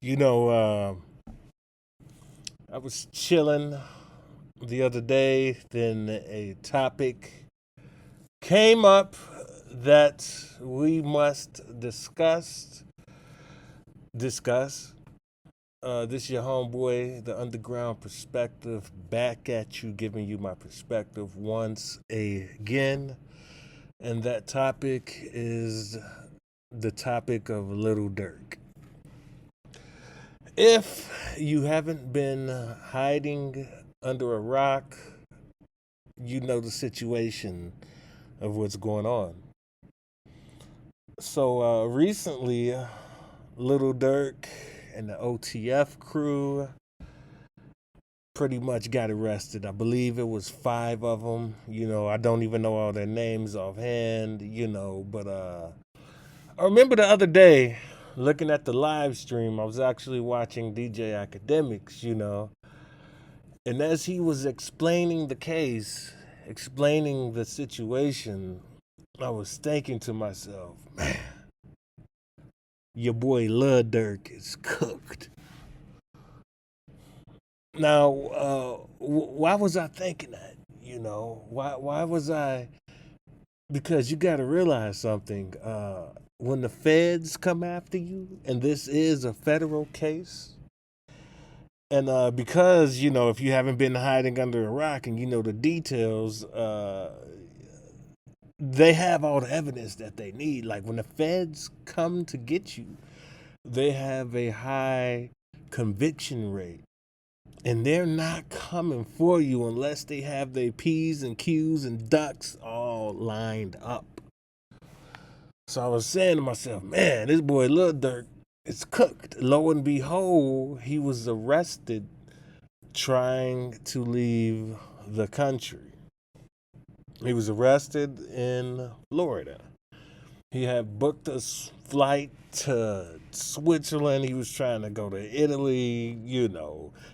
You know, I was chilling the other day, then a topic came up that we must discuss. This your homeboy, the underground perspective, back at you, giving you my perspective once again. And that topic is the topic of Little Durk. If you haven't been hiding under a rock, you know the situation of what's going on. So recently, Little Durk and the OTF crew pretty much got arrested. I believe it was five of them. I don't even know all their names offhand. But I remember the other day looking at the live stream. I was actually watching DJ Academics. And as he was explaining the case, explaining the situation, I was thinking to myself, man, your boy Lil Durk is cooked. Now, why was I thinking that? Why was I? Because you got to realize something. When the feds come after you, and this is a federal case, and because if you haven't been hiding under a rock and you know the details, they have all the evidence that they need. Like when the feds come to get you, they have a high conviction rate. And they're not coming for you unless they have their P's and Q's and ducks all lined up. So I was saying to myself, man, this boy Lil Durk is cooked. Lo and behold, he was arrested trying to leave the country. He was arrested in Florida. He had booked a flight to Switzerland. He was trying to go to Italy,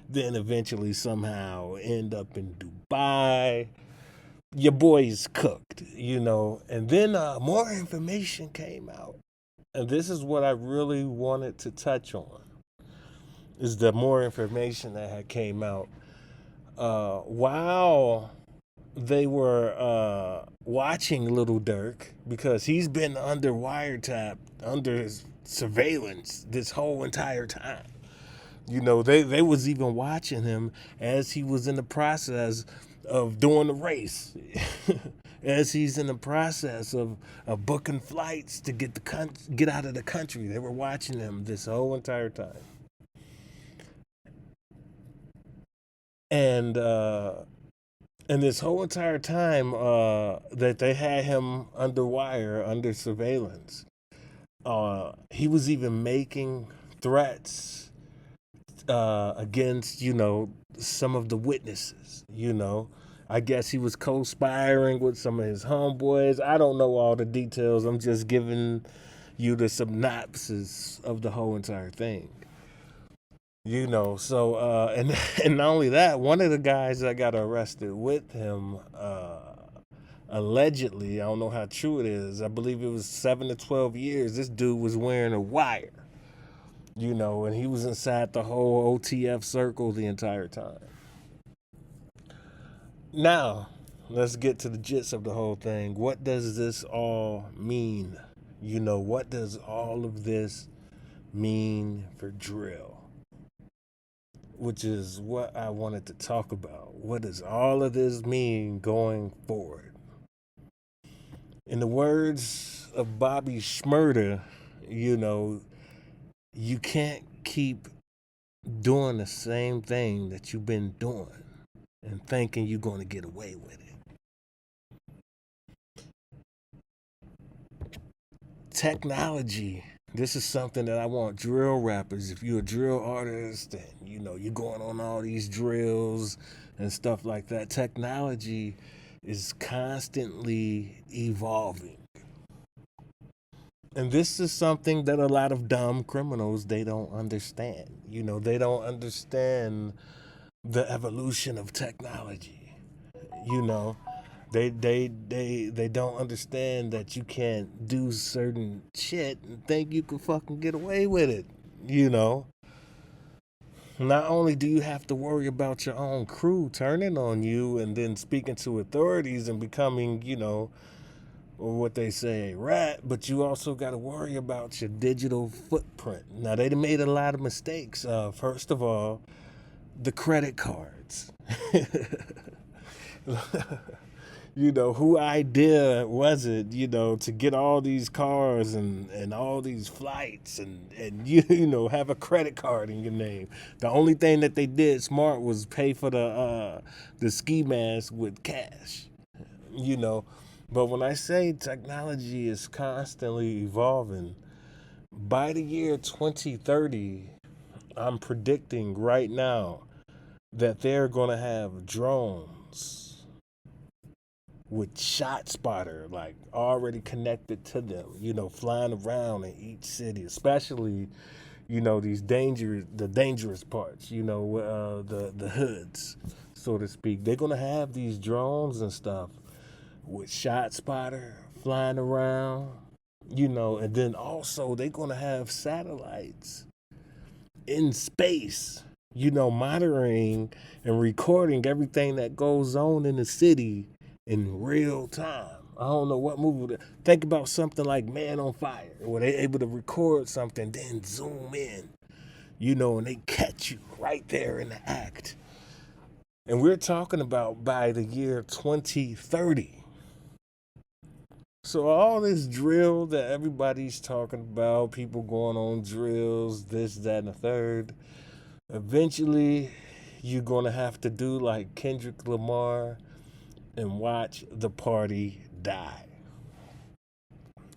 then eventually somehow end up in Dubai. Your boy's cooked. And then more information came out. And this is what I really wanted to touch on is the more information that had came out. While they were watching Little Durk because he's been under wiretap, under surveillance this whole entire time. They was even watching him as he was in the process of doing the race, as he's in the process of booking flights to get out of the country. They were watching him this whole entire time, and this whole entire time that they had him under wire, under surveillance, he was even making threats against, some of the witnesses. I guess he was conspiring with some of his homeboys. I don't know all the details. I'm just giving you the synopsis of the whole entire thing. And and not only that, one of the guys that got arrested with him, allegedly, I don't know how true it is. I believe it was 7 to 12 years. This dude was wearing a wire, and he was inside the whole OTF circle the entire time. Now, let's get to the gist of the whole thing. What does this all mean? What does all of this mean for drill? Which is what I wanted to talk about. What does all of this mean going forward? In the words of Bobby Schmurder, you can't keep doing the same thing that you've been doing and thinking you're going to get away with it. Technology. This is something that I want drill rappers. If you're a drill artist and you're going on all these drills and stuff like that, technology is constantly evolving. And this is something that a lot of dumb criminals they don't understand. They don't understand the evolution of technology. You know, they don't understand that you can't do certain shit and think you can fucking get away with it. You know, Not only do you have to worry about your own crew turning on you and then speaking to authorities and becoming, what they say, a rat, but you also got to worry about your digital footprint. Now, they made a lot of mistakes. First of all, the credit cards. Who idea was it, to get all these cars and all these flights and have a credit card in your name? The only thing that they did smart was pay for the ski mask with cash, you know. But when I say technology is constantly evolving, by the year 2030, I'm predicting right now that they're going to have drones with shot spotter like already connected to them, flying around in each city, especially the dangerous parts, the hoods, so to speak. They're gonna have these drones and stuff with shot spotter flying around, and then also they're gonna have satellites in space, monitoring and recording everything that goes on in the city in real time. I don't know what movie. Think about something like Man on Fire, where they're able to record something, then zoom in, and they catch you right there in the act. And we're talking about by the year 2030. So all this drill that everybody's talking about, people going on drills, this, that, and the third, eventually you're going to have to do like Kendrick Lamar and watch the party die.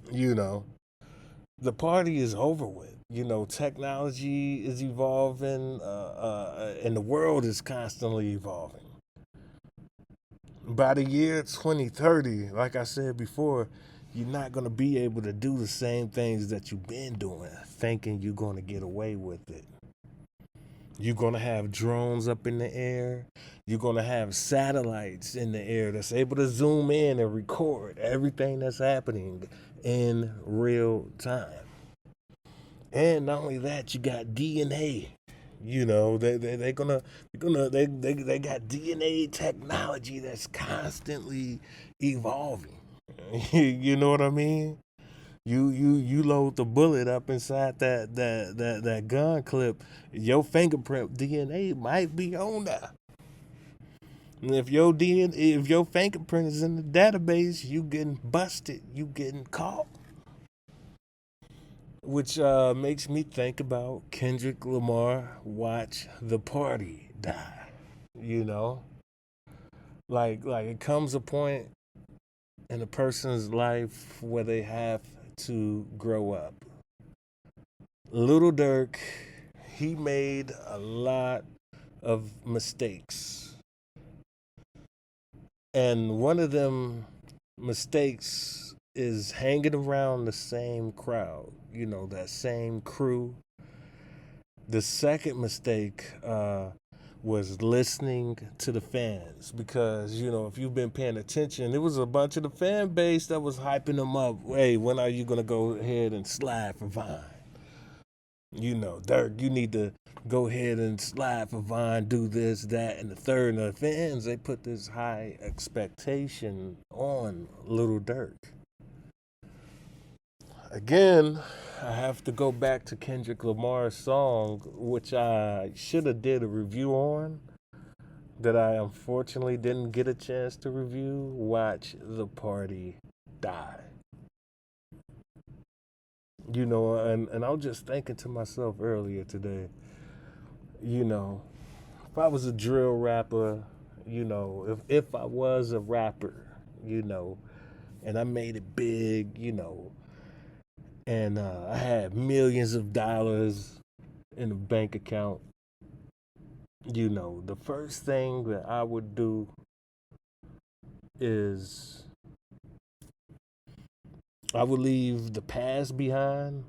You know, the party is over with. Technology is evolving, and the world is constantly evolving. By the year 2030, like I said before, you're not going to be able to do the same things that you've been doing, thinking you're going to get away with it. You're going to have drones up in the air. You're going to have satellites in the air that's able to zoom in and record everything that's happening in real time. And not only that, you got DNA. They got DNA technology that's constantly evolving. You know what I mean? You load the bullet up inside that gun clip, your fingerprint DNA might be on there. And if your fingerprint is in the database, you getting busted, you getting caught. Which makes me think about Kendrick Lamar, Watch the Party Die. You know? Like it comes a point in a person's life where they have to grow up. Little Durk, he made a lot of mistakes. And one of them mistakes is hanging around the same crowd, that same crew. The second mistake was listening to the fans because, if you've been paying attention, it was a bunch of the fan base that was hyping them up. Hey, when are you going to go ahead and slide for Vine? Durk, you need to go ahead and slide for Vine, do this, that, and the third. And the fans, they put this high expectation on Little Durk. Again, I have to go back to Kendrick Lamar's song, which I should have did a review on, that I unfortunately didn't get a chance to review. Watch the Party Die. And I was just thinking to myself earlier today, if I was a drill rapper, if I was a rapper, and I made it big, and I had millions of dollars in a bank account, the first thing that I would do is I would leave the past behind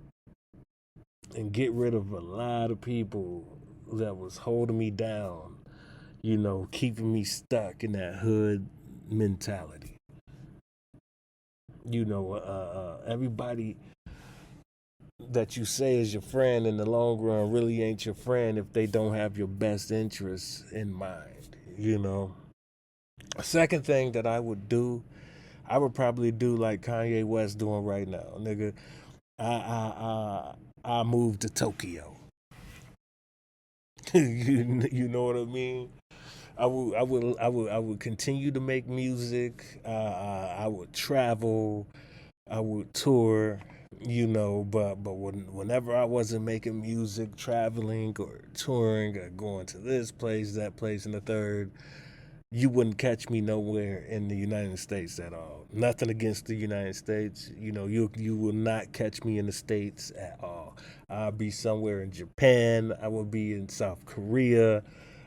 and get rid of a lot of people that was holding me down, keeping me stuck in that hood mentality. Everybody that you say is your friend in the long run really ain't your friend if they don't have your best interests in mind, you know. A second thing that I would do, I would probably do like Kanye West doing right now, nigga. I moved to Tokyo. You know what I mean? I would continue to make music. I would travel. I would tour. You know, but whenever I wasn't making music, traveling or touring or going to this place, that place, and the third, you wouldn't catch me nowhere in the United States at all. Nothing against the United States. You know, you will not catch me in the States at all. I'll be somewhere in Japan. I will be in South Korea.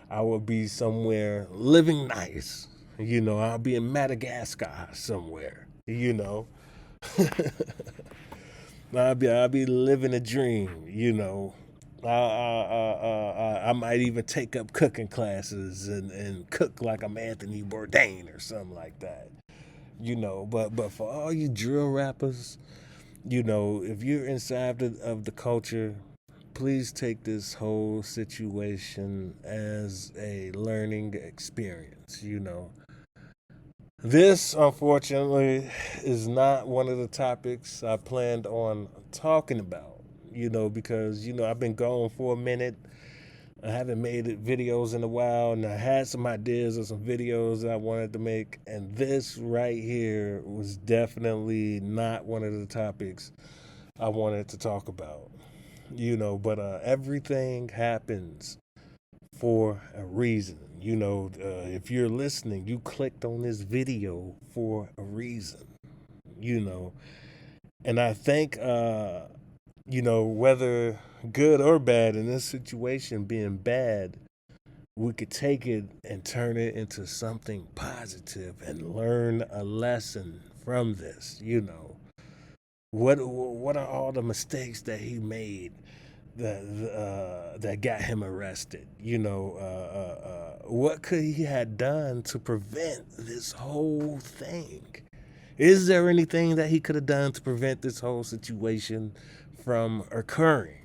I will be somewhere living nice. You know, I'll be in Madagascar somewhere. You know, I'll be living a dream. You know, I might even take up cooking classes and cook like I'm Anthony Bourdain or something like that. You know, but for all you drill rappers, you know, if you're inside of the culture, please take this whole situation as a learning experience. You know, this unfortunately is not one of the topics I planned on talking about. You know, because I've been gone for a minute. I haven't made videos in a while, and I had some ideas of some videos that I wanted to make, and this right here was definitely not one of the topics I wanted to talk about. You know, but everything happens for a reason. You know, if you're listening, you clicked on this video for a reason. You know, and I think whether good or bad in this situation, being bad, we could take it and turn it into something positive and learn a lesson from this. You know, what are all the mistakes that he made that got him arrested? You know, what could he had done to prevent this whole thing? Is there anything that he could have done to prevent this whole situation from occurring?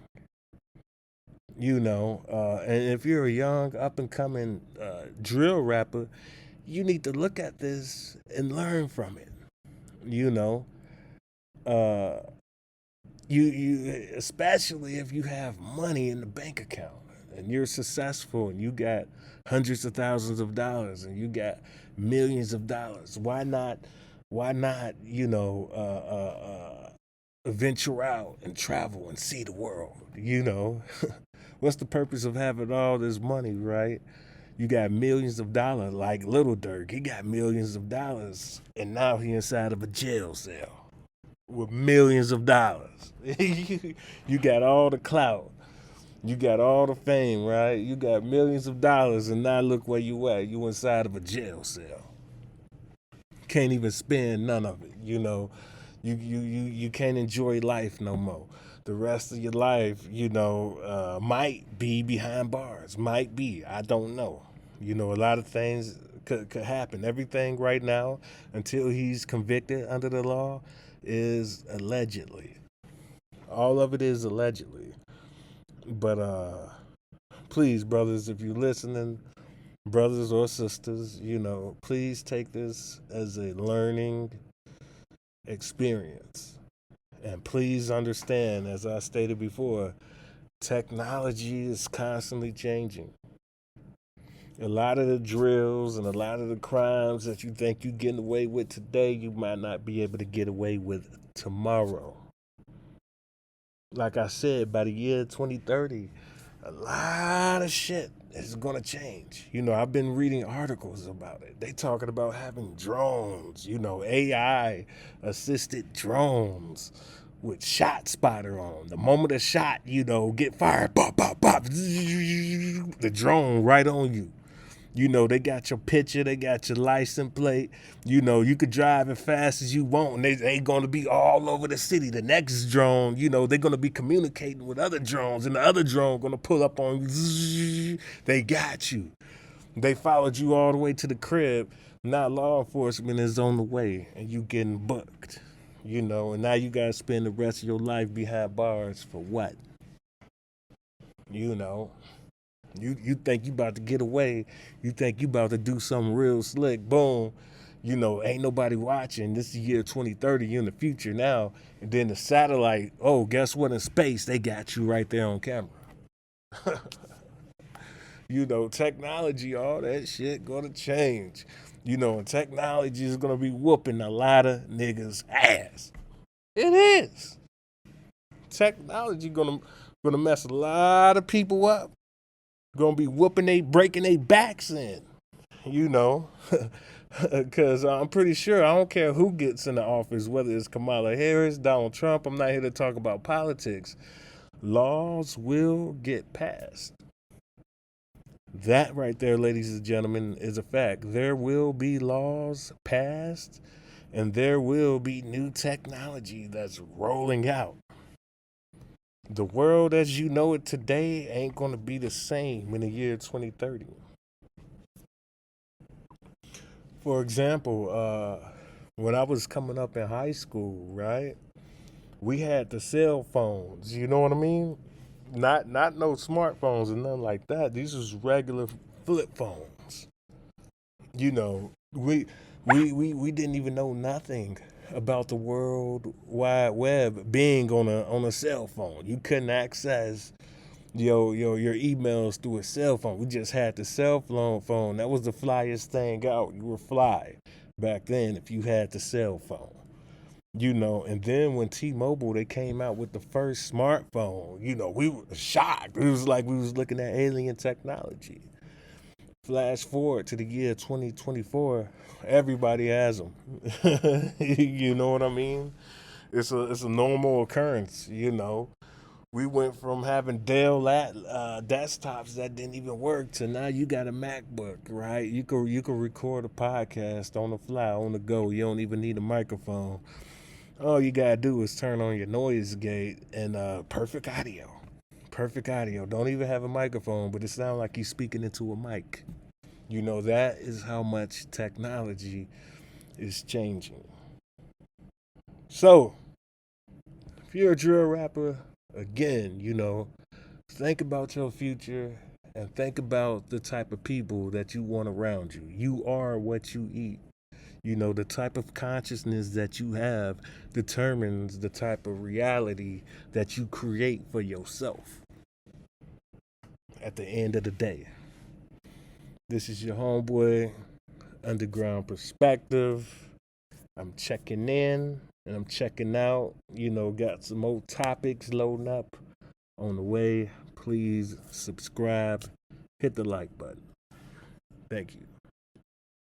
You know, and if you're a young up and coming drill rapper, you need to look at this and learn from it. You know, uh, you especially if you have money in the bank account and you're successful and you got hundreds of thousands of dollars and you got millions of dollars. Why not venture out and travel and see the world? You know, what's the purpose of having all this money, right? You got millions of dollars, like Lil Durk. He got millions of dollars, and now he inside of a jail cell with millions of dollars. You got all the clout. You got all the fame, right? You got millions of dollars, and now look where you at. You inside of a jail cell. Can't even spend none of it. You know, you can't enjoy life no more. The rest of your life, might be behind bars. Might be. I don't know. You know, a lot of things could happen. Everything right now, until he's convicted under the law, is allegedly. All of it is allegedly. But please, brothers, if you're listening, brothers or sisters, please take this as a learning experience. And please understand, as I stated before, technology is constantly changing. A lot of the drills and a lot of the crimes that you think you're getting away with today, you might not be able to get away with tomorrow. Like I said, by the year 2030, a lot of shit is going to change. You know, I've been reading articles about it. They talking about having drones, AI assisted drones with shot spotter on. The moment a shot, get fired, pop, pop, pop, the drone right on you. They got your picture, they got your license plate. You could drive as fast as you want, and they going to be all over the city. The next drone, they're going to be communicating with other drones, and the other drone going to pull up on you. They got you. They followed you all the way to the crib. Now law enforcement is on the way, and you getting booked. And now you gotta spend the rest of your life behind bars for what? You know, you think you about to get away, you think you about to do something real slick, boom, ain't nobody watching. This is year 2030, you in the future now, and then the satellite, oh, guess what? In space, they got you right there on camera. Technology, all that shit gonna change. And technology is gonna be whooping a lot of niggas' ass. It is. Technology gonna mess a lot of people up. Gonna be breaking they backs in. You know, because I'm pretty sure I don't care who gets in the office, whether it's Kamala Harris, Donald Trump. I'm not here to talk about politics. Laws will get passed. That right there, ladies and gentlemen, is a fact. There will be laws passed, and there will be new technology that's rolling out. The world as you know it today ain't going to be the same in the year 2030. For example, when I was coming up in high school, right, we had the cell phones. You know what I mean? Not no smartphones and nothing like that. These was regular flip phones. You know, we didn't even know nothing about the World Wide Web being on a cell phone. You couldn't access your emails through a cell phone. We just had the cell phone. That was the flyest thing out. You were fly back then if you had the cell phone. And then when T-Mobile they came out with the first smartphone, we were shocked. It was like we was looking at alien technology. Flash forward to the year 2024, everybody has them. You know what I mean? It's a normal occurrence. We went from having Dell desktops that didn't even work to now you got a MacBook, right? You can record a podcast on the fly, on the go. You don't even need a microphone. All you gotta do is turn on your noise gate and perfect audio. Perfect audio. Don't even have a microphone, but it sounds like you're speaking into a mic. That is how much technology is changing. So, if you're a drill rapper, again, think about your future and think about the type of people that you want around you. You are what you eat. The type of consciousness that you have determines the type of reality that you create for yourself at the end of the day. This is your homeboy, Underground Perspective. I'm checking in and I'm checking out. Got some more topics loading up on the way. Please subscribe, hit the like button. Thank you.